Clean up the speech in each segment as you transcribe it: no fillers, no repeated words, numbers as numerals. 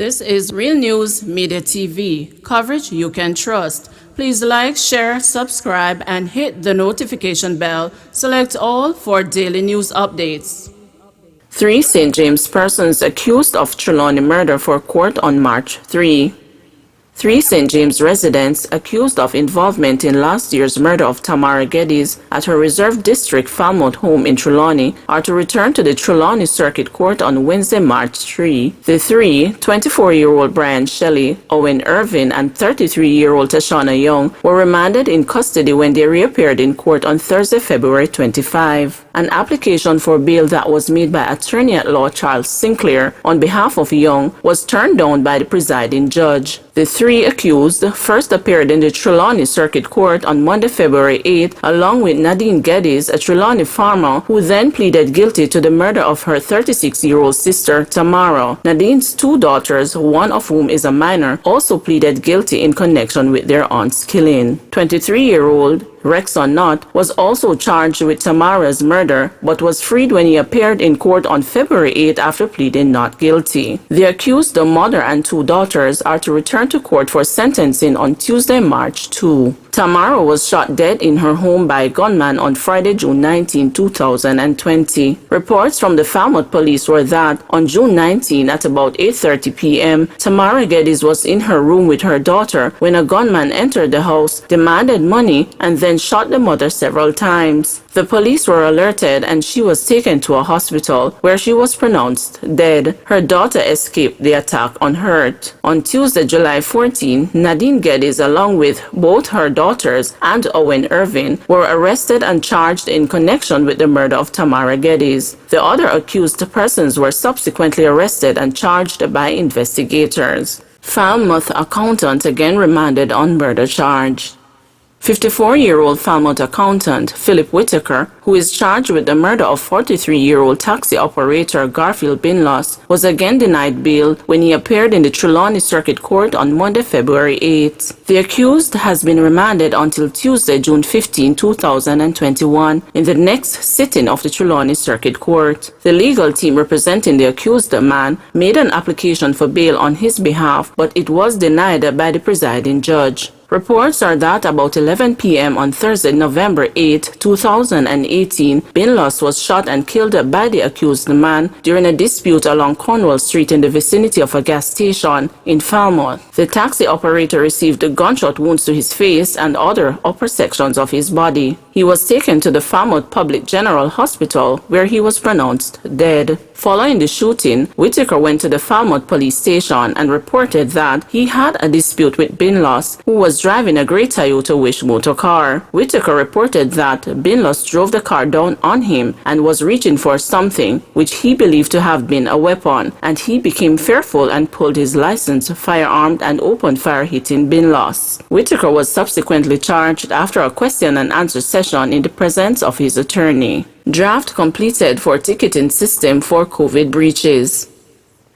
This is Real News Media TV, coverage you can trust. Please like, share, subscribe, and hit the notification bell. Select all for daily news updates. 3 St. James persons accused of Trelawny murder for court on March 3. 3 St. James residents accused of involvement in last year's murder of Tamara Geddes at her Reserve District Falmouth home in Trelawny are to return to the Trelawny Circuit Court on Wednesday, March 3. The three, 24-year-old Brian Shelley, Owen Irvin, and 33-year-old Tashana Young, were remanded in custody when they reappeared in court on Thursday, February 25. An application for bail that was made by attorney-at-law Charles Sinclair on behalf of Young was turned down by the presiding judge. The 3 accused first appeared in the Trelawny Circuit Court on Monday, February 8, along with Nadine Geddes, a Trelawny farmer, who then pleaded guilty to the murder of her 36-year-old sister, Tamara. Nadine's 2 daughters, one of whom is a minor, also pleaded guilty in connection with their aunt's killing. 23-year-old Rexon Knott was also charged with Tamara's murder, but was freed when he appeared in court on February 8 after pleading not guilty. The accused, the mother and 2 daughters, are to return to court for sentencing on Tuesday, March 2. Tamara was shot dead in her home by a gunman on Friday, June 19, 2020. Reports from the Falmouth police were that on June 19 at about 8:30 p.m., Tamara Geddes was in her room with her daughter when a gunman entered the house, demanded money, and then shot the mother several times. The police were alerted and she was taken to a hospital where she was pronounced dead. Her daughter escaped the attack unhurt. On Tuesday, July 14, Nadine Geddes, along with both her daughters and Owen Irvin, were arrested and charged in connection with the murder of Tamara Geddes. The other accused persons were subsequently arrested and charged by investigators. Falmouth accountant again remanded on murder charge. 54-year-old Falmouth accountant Philip Whitaker, who is charged with the murder of 43-year-old taxi operator Garfield Binloss, was again denied bail when he appeared in the Trelawny Circuit Court on Monday, February 8. The accused has been remanded until Tuesday, June 15, 2021, in the next sitting of the Trelawny Circuit Court. The legal team representing the accused man made an application for bail on his behalf, but it was denied by the presiding judge. Reports are that about 11 p.m. on Thursday, November 8, 2018, Binloss was shot and killed by the accused man during a dispute along Cornwall Street in the vicinity of a gas station in Falmouth. The taxi operator received gunshot wounds to his face and other upper sections of his body. He was taken to the Falmouth Public General Hospital, where he was pronounced dead. Following the shooting, Whitaker went to the Falmouth police station and reported that he had a dispute with Binloss, who was driving a gray Toyota Wish motor car. Whitaker reported that Binloss drove the car down on him and was reaching for something, which he believed to have been a weapon, and he became fearful and pulled his license, firearmed, and opened fire, hitting Binloss. Whitaker was subsequently charged after a question and answer session in the presence of his attorney. Draft completed for ticketing system for COVID breaches.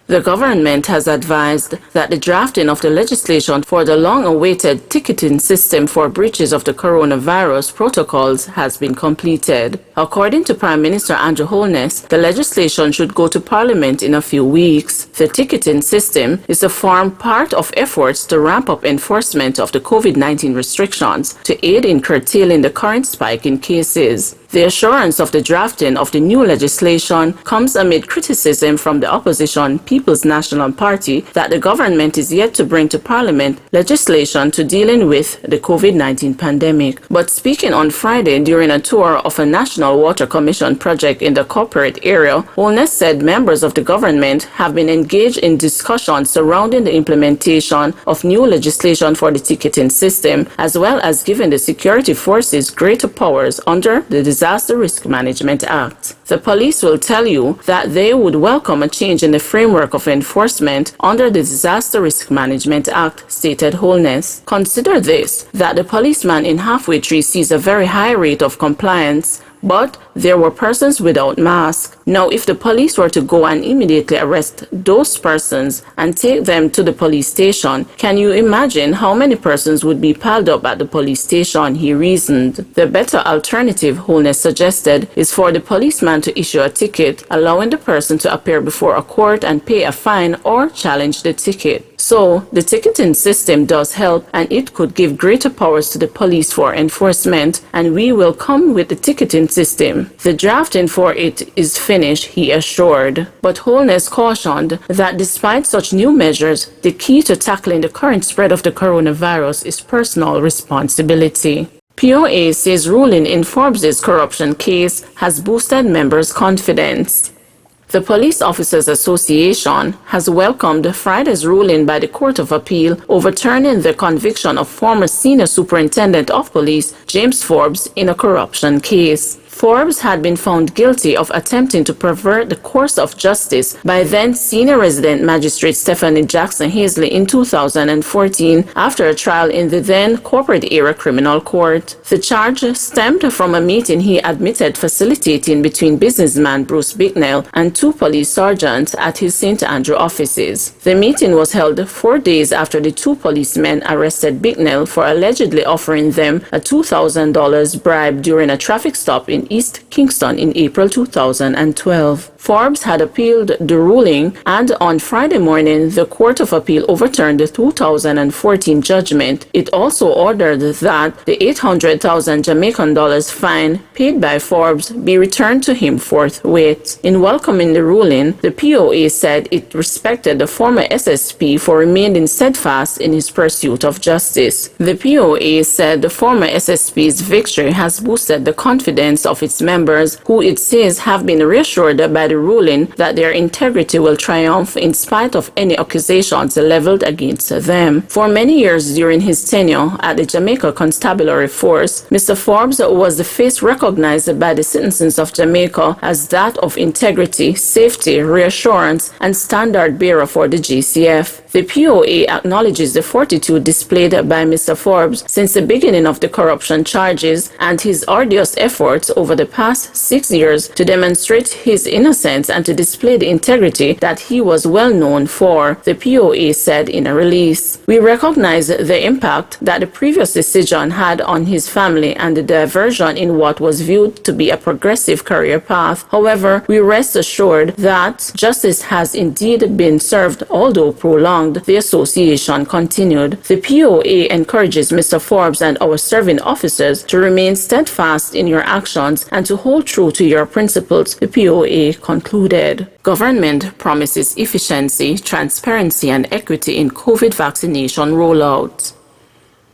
The government has advised that the drafting of the legislation for the long-awaited ticketing system for breaches of the coronavirus protocols has been completed. According to Prime Minister Andrew Holness, the legislation should go to Parliament in a few weeks. The ticketing system is to form part of efforts to ramp up enforcement of the COVID-19 restrictions to aid in curtailing the current spike in cases. The assurance of the drafting of the new legislation comes amid criticism from the opposition People's National Party that the government is yet to bring to Parliament legislation to dealing with the COVID-19 pandemic. But speaking on Friday during a tour of a National Water Commission project in the corporate area, Holness said members of the government have been engaged in discussions surrounding the implementation of new legislation for the ticketing system, as well as giving the security forces greater powers under the Disaster Risk Management Act. The police will tell you that they would welcome a change in the framework of enforcement under the Disaster Risk Management Act, stated Holness. Consider this, that the policeman in Halfway Tree sees a very high rate of compliance, but there were persons without masks. Now, if the police were to go and immediately arrest those persons and take them to the police station, can you imagine how many persons would be piled up at the police station, he reasoned. The better alternative, Holness suggested, is for the policeman to issue a ticket, allowing the person to appear before a court and pay a fine or challenge the ticket. So, the ticketing system does help, and it could give greater powers to the police for enforcement, and we will come with the ticketing system. The drafting for it is finished, he assured. But Holness cautioned that despite such new measures, the key to tackling the current spread of the coronavirus is personal responsibility. POA says ruling in Forbes' corruption case has boosted members' confidence. The Police Officers Association has welcomed Friday's ruling by the Court of Appeal overturning the conviction of former Senior Superintendent of Police James Forbes in a corruption case. Forbes had been found guilty of attempting to pervert the course of justice by then Senior Resident Magistrate Stephanie Jackson Hazley in 2014 after a trial in the then corporate-era criminal court. The charge stemmed from a meeting he admitted facilitating between businessman Bruce Bicknell and two police sergeants at his St. Andrew offices. The meeting was held 4 days after the two policemen arrested Bicknell for allegedly offering them a $2,000 bribe during a traffic stop in East Kingston in April 2012. Forbes had appealed the ruling, and on Friday morning, the Court of Appeal overturned the 2014 judgment. It also ordered that the $800,000 Jamaican dollars fine paid by Forbes be returned to him forthwith. In welcoming the ruling, the POA said it respected the former SSP for remaining steadfast in his pursuit of justice. The POA said the former SSP's victory has boosted the confidence of its members, who it says have been reassured by the ruling that their integrity will triumph in spite of any accusations leveled against them. For many years during his tenure at the Jamaica Constabulary Force, Mr. Forbes was the face recognized by the citizens of Jamaica as that of integrity, safety, reassurance, and standard bearer for the JCF. The POA acknowledges the fortitude displayed by Mr. Forbes since the beginning of the corruption charges and his arduous efforts over the past 6 years to demonstrate his innocence and to display the integrity that he was well known for, the POA said in a release. We recognize the impact that the previous decision had on his family and the diversion in what was viewed to be a progressive career path. However, we rest assured that justice has indeed been served, although prolonged, the association continued. The POA encourages Mr. Forbes and our serving officers to remain steadfast in your actions and to hold true to your principles, the POA concluded. Government promises efficiency, transparency, and equity in COVID vaccination rollout.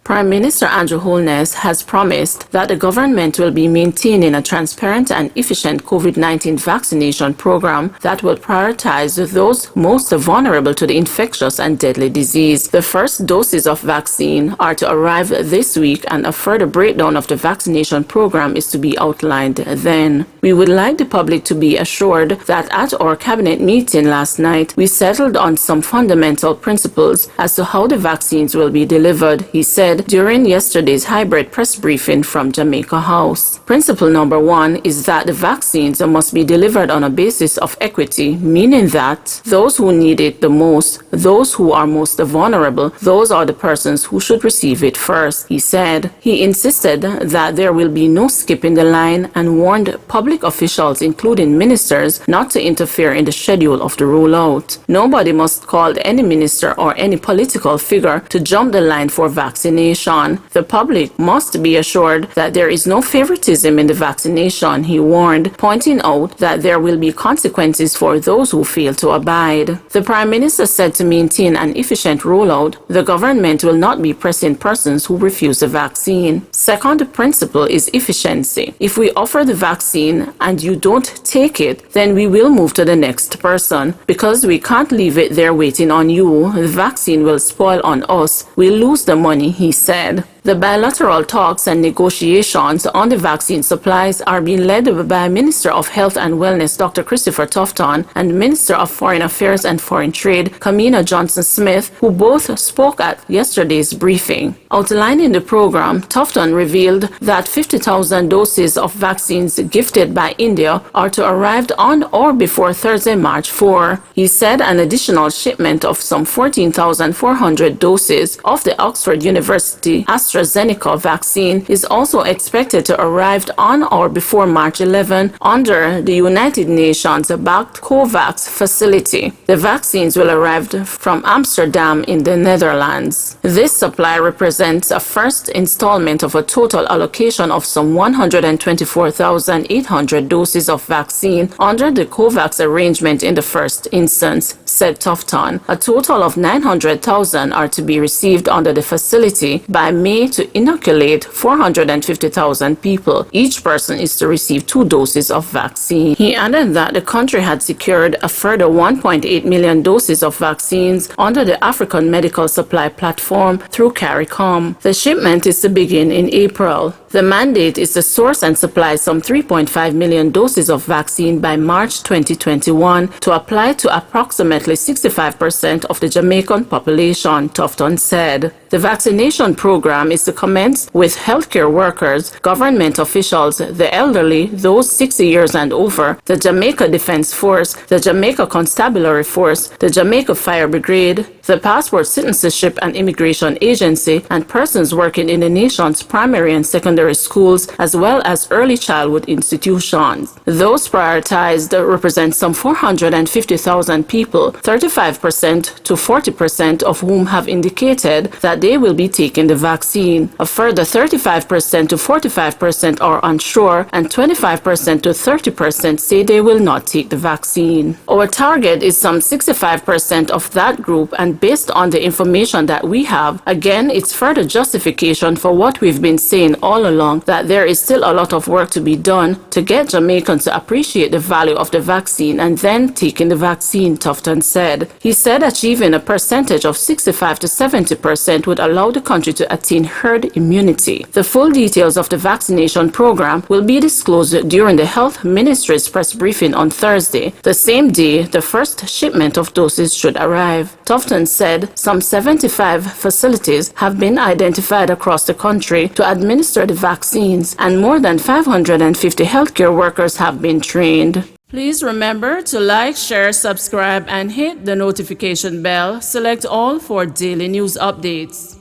Prime Minister Andrew Holness has promised that the government will be maintaining a transparent and efficient COVID-19 vaccination program that will prioritize those most vulnerable to the infectious and deadly disease. The first doses of vaccine are to arrive this week, and a further breakdown of the vaccination program is to be outlined then. We would like the public to be assured that at our cabinet meeting last night, we settled on some fundamental principles as to how the vaccines will be delivered, he said during yesterday's hybrid press briefing from Jamaica House. Principle number 1 is that the vaccines must be delivered on a basis of equity, meaning that those who need it the most, those who are most vulnerable, those are the persons who should receive it first, he said. He insisted that there will be no skipping the line and warned public officials, including ministers, not to interfere in the schedule of the rollout. Nobody must call any minister or any political figure to jump the line for vaccination. The public must be assured that there is no favoritism in the vaccination, he warned, pointing out that there will be consequences for those who fail to abide. The Prime Minister said to maintain an efficient rollout, the government will not be pressing persons who refuse the vaccine. Second principle is efficiency. If we offer the vaccine and you don't take it, then we will move to the next person. Because we can't leave it there waiting on you, the vaccine will spoil on us. We'll lose the money, he said. The bilateral talks and negotiations on the vaccine supplies are being led by Minister of Health and Wellness Dr. Christopher Tufton and Minister of Foreign Affairs and Foreign Trade Kamina Johnson-Smith, who both spoke at yesterday's briefing. Outlining the program, Tufton revealed that 50,000 doses of vaccines gifted by India are to arrive on or before Thursday, March 4. He said an additional shipment of some 14,400 doses of the Oxford University AstraZeneca vaccine is also expected to arrive on or before March 11 under the United Nations-backed COVAX facility. The vaccines will arrive from Amsterdam in the Netherlands. This supply represents a first installment of a total allocation of some 124,800 doses of vaccine under the COVAX arrangement in the first instance, said Tufton. A total of 900,000 are to be received under the facility by May to inoculate 450,000 people. Each person is to receive 2 doses of vaccine. He added that the country had secured a further 1.8 million doses of vaccines under the African Medical Supply Platform through CARICOM. The shipment is to begin in April. The mandate is to source and supply some 3.5 million doses of vaccine by March 2021 to apply to approximately 65% of the Jamaican population, Tufton said. The vaccination program is to commence with healthcare workers, government officials, the elderly, those 60 years and over, the Jamaica Defense Force, the Jamaica Constabulary Force, the Jamaica Fire Brigade, the Passport Citizenship and Immigration Agency, and persons working in the nation's primary and secondary schools, as well as early childhood institutions. Those prioritized represent some 450,000 people, 35% to 40% of whom have indicated that they will be taking the vaccine. A further 35% to 45% are unsure, and 25% to 30% say they will not take the vaccine. Our target is some 65% of that group, and based on the information that we have, again, it's further justification for what we've been saying all along, that there is still a lot of work to be done to get Jamaicans to appreciate the value of the vaccine and then taking the vaccine, Tufton said. He said achieving a percentage of 65 to 70% would allow the country to attain herd immunity. The full details of the vaccination program will be disclosed during the Health Ministry's press briefing on Thursday, the same day the first shipment of doses should arrive. Tufton said some 75 facilities have been identified across the country to administer the vaccines, and more than 550 healthcare workers have been trained. Please remember to like, share, subscribe, and hit the notification bell. Select all for daily news updates.